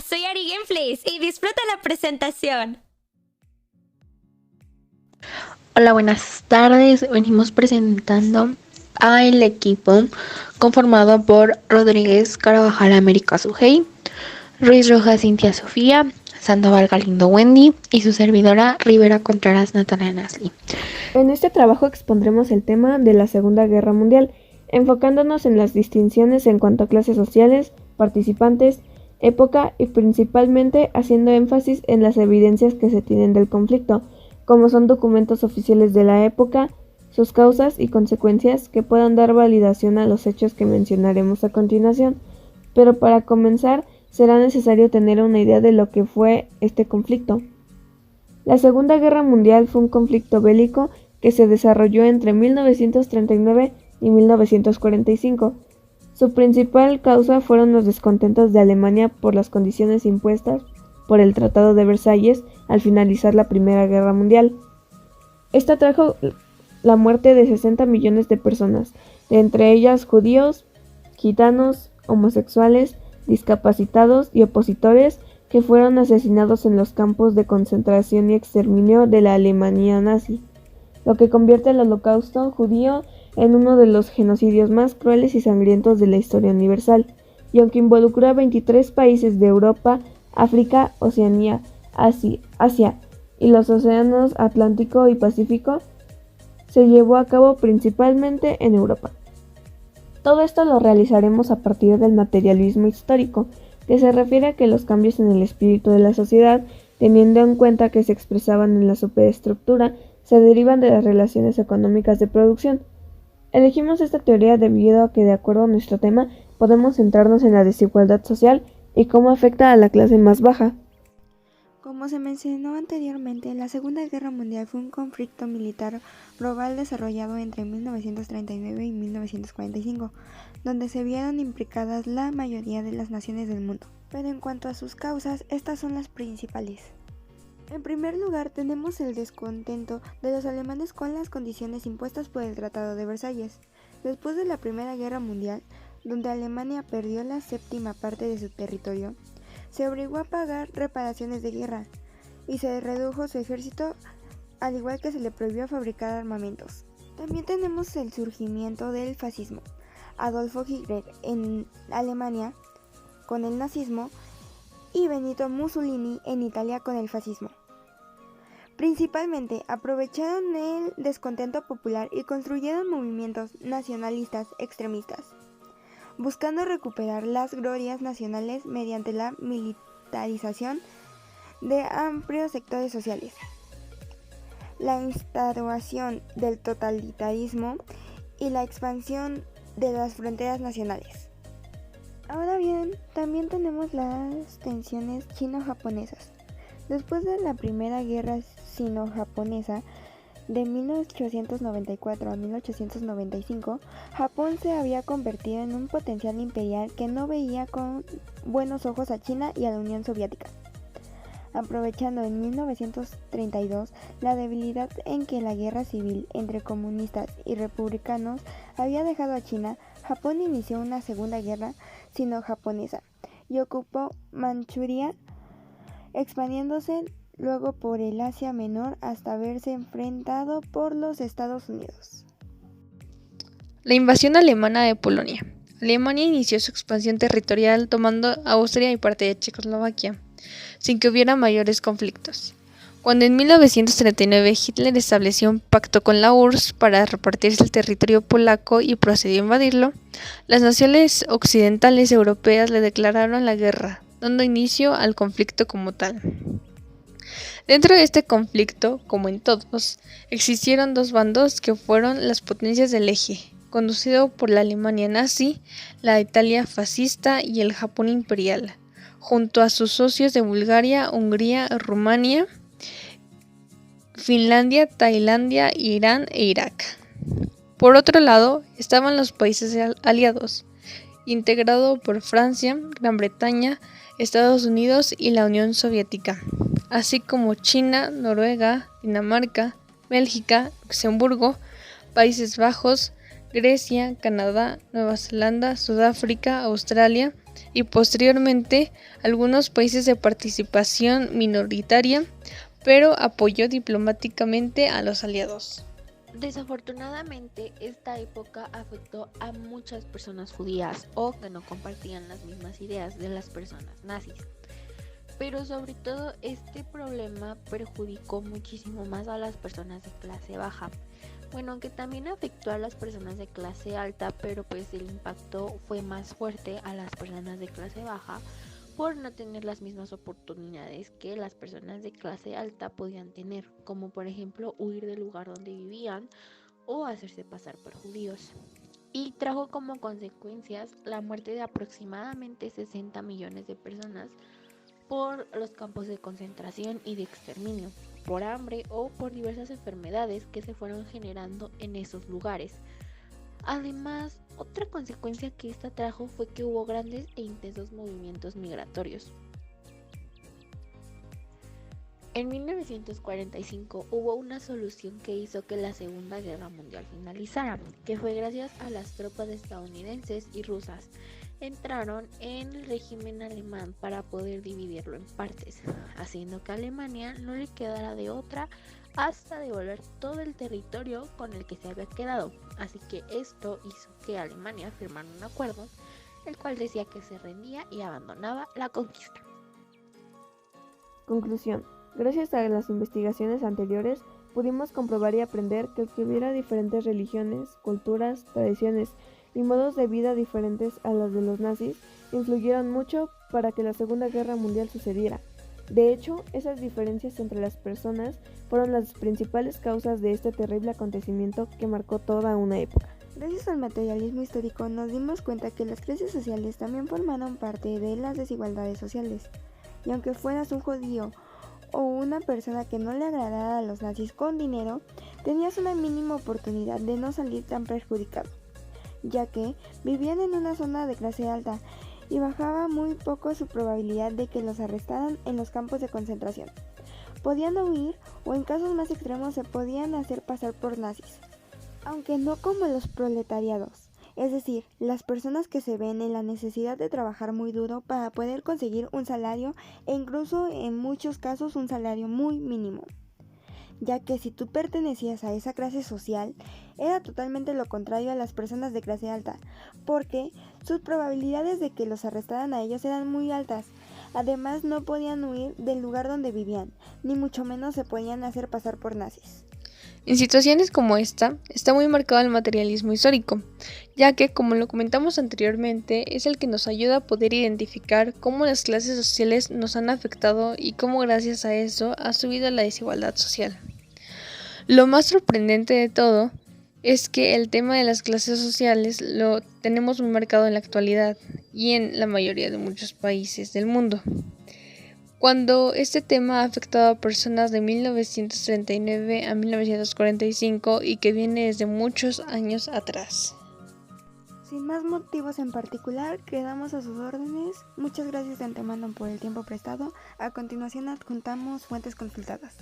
soy Ari Gameplays y disfruta la presentación. Hola, buenas tardes. Venimos presentando al equipo conformado por Rodríguez Carvajal América Sujei, Ruiz Rojas Cintia Sofía, Sandoval Galindo Wendy y su servidora Rivera Contreras Natalia Nasli. En este trabajo expondremos el tema de la Segunda Guerra Mundial, enfocándonos en las distinciones en cuanto a clases sociales, participantes, época y principalmente haciendo énfasis en las evidencias que se tienen del conflicto, como son documentos oficiales de la época, sus causas y consecuencias que puedan dar validación a los hechos que mencionaremos a continuación. Pero para comenzar, será necesario tener una idea de lo que fue este conflicto. La Segunda Guerra Mundial fue un conflicto bélico que se desarrolló entre 1939 y 1945. Su principal causa fueron los descontentos de Alemania por las condiciones impuestas por el Tratado de Versalles al finalizar la Primera Guerra Mundial. Esta trajo la muerte de 60 millones de personas, de entre ellas judíos, gitanos, homosexuales, discapacitados y opositores que fueron asesinados en los campos de concentración y exterminio de la Alemania nazi, lo que convierte el Holocausto judío en uno de los genocidios más crueles y sangrientos de la historia universal, y aunque involucró a 23 países de Europa, África, Oceanía, Asia y los océanos Atlántico y Pacífico, se llevó a cabo principalmente en Europa. Todo esto lo realizaremos a partir del materialismo histórico, que se refiere a que los cambios en el espíritu de la sociedad, teniendo en cuenta que se expresaban en la superestructura, se derivan de las relaciones económicas de producción. Elegimos esta teoría debido a que, de acuerdo a nuestro tema, podemos centrarnos en la desigualdad social y cómo afecta a la clase más baja. Como se mencionó anteriormente, la Segunda Guerra Mundial fue un conflicto militar global desarrollado entre 1939 y 1945, donde se vieron implicadas la mayoría de las naciones del mundo. Pero en cuanto a sus causas, estas son las principales. En primer lugar, tenemos el descontento de los alemanes con las condiciones impuestas por el Tratado de Versalles. Después de la Primera Guerra Mundial, donde Alemania perdió la séptima parte de su territorio, se obligó a pagar reparaciones de guerra y se redujo su ejército, al igual que se le prohibió fabricar armamentos. También tenemos el surgimiento del fascismo. Adolfo Hitler en Alemania con el nazismo y Benito Mussolini en Italia con el fascismo. Principalmente aprovecharon el descontento popular y construyeron movimientos nacionalistas extremistas, buscando recuperar las glorias nacionales mediante la militarización de amplios sectores sociales, la instauración del totalitarismo y la expansión de las fronteras nacionales. Ahora bien, también tenemos las tensiones chino-japonesas. Después de la Primera Guerra Sino-Japonesa, de 1894 a 1895, Japón se había convertido en un potencial imperial que no veía con buenos ojos a China y a la Unión Soviética. Aprovechando en 1932 la debilidad en que la guerra civil entre comunistas y republicanos había dejado a China, Japón inició una segunda guerra sino-japonesa y ocupó Manchuria, expandiéndose luego por el Asia Menor hasta verse enfrentado por los Estados Unidos. La invasión alemana de Polonia. Alemania inició su expansión territorial tomando Austria y parte de Checoslovaquia, sin que hubiera mayores conflictos. Cuando en 1939 Hitler estableció un pacto con la URSS para repartirse el territorio polaco y procedió a invadirlo, las naciones occidentales europeas le declararon la guerra, dando inicio al conflicto como tal. Dentro de este conflicto, como en todos, existieron dos bandos que fueron las potencias del eje, conducido por la Alemania nazi, la Italia fascista y el Japón imperial, junto a sus socios de Bulgaria, Hungría, Rumania, Finlandia, Tailandia, Irán e Irak. Por otro lado, estaban los países aliados, integrado por Francia, Gran Bretaña, Estados Unidos y la Unión Soviética, así como China, Noruega, Dinamarca, Bélgica, Luxemburgo, Países Bajos, Grecia, Canadá, Nueva Zelanda, Sudáfrica, Australia y posteriormente algunos países de participación minoritaria, pero apoyó diplomáticamente a los aliados. Desafortunadamente, esta época afectó a muchas personas judías o que no compartían las mismas ideas de las personas nazis. Pero sobre todo este problema perjudicó muchísimo más a las personas de clase baja. Bueno, aunque también afectó a las personas de clase alta, pero pues el impacto fue más fuerte a las personas de clase baja por no tener las mismas oportunidades que las personas de clase alta podían tener, como por ejemplo huir del lugar donde vivían o hacerse pasar por judíos. Y trajo como consecuencias la muerte de aproximadamente 60 millones de personas por los campos de concentración y de exterminio, por hambre o por diversas enfermedades que se fueron generando en esos lugares. Además, otra consecuencia que esta trajo fue que hubo grandes e intensos movimientos migratorios. En 1945 hubo una solución que hizo que la Segunda Guerra Mundial finalizara, que fue gracias a las tropas estadounidenses y rusas. Entraron en el régimen alemán para poder dividirlo en partes, haciendo que a Alemania no le quedara de otra hasta devolver todo el territorio con el que se había quedado. Así que esto hizo que Alemania firmara un acuerdo, el cual decía que se rendía y abandonaba la conquista. Conclusión. Gracias a las investigaciones anteriores, pudimos comprobar y aprender que hubiera diferentes religiones, culturas, tradiciones y modos de vida diferentes a las de los nazis influyeron mucho para que la Segunda Guerra Mundial sucediera. De hecho, esas diferencias entre las personas fueron las principales causas de este terrible acontecimiento que marcó toda una época. Gracias al materialismo histórico nos dimos cuenta que las clases sociales también formaron parte de las desigualdades sociales. Y aunque fueras un judío o una persona que no le agradara a los nazis con dinero, tenías una mínima oportunidad de no salir tan perjudicado, ya que vivían en una zona de clase alta y bajaba muy poco su probabilidad de que los arrestaran en los campos de concentración. Podían huir o en casos más extremos se podían hacer pasar por nazis, aunque no como los proletariados, es decir, las personas que se ven en la necesidad de trabajar muy duro para poder conseguir un salario e incluso en muchos casos un salario muy mínimo. Ya que si tú pertenecías a esa clase social, era totalmente lo contrario a las personas de clase alta, porque sus probabilidades de que los arrestaran a ellos eran muy altas. Además, no podían huir del lugar donde vivían, ni mucho menos se podían hacer pasar por nazis. En situaciones como esta, está muy marcado el materialismo histórico, ya que, como lo comentamos anteriormente, es el que nos ayuda a poder identificar cómo las clases sociales nos han afectado y cómo gracias a eso ha subido la desigualdad social. Lo más sorprendente de todo es que el tema de las clases sociales lo tenemos muy marcado en la actualidad y en la mayoría de muchos países del mundo, cuando este tema ha afectado a personas de 1939 a 1945 y que viene desde muchos años atrás. Sin más motivos en particular, quedamos a sus órdenes. Muchas gracias de antemano por el tiempo prestado. A continuación adjuntamos fuentes consultadas.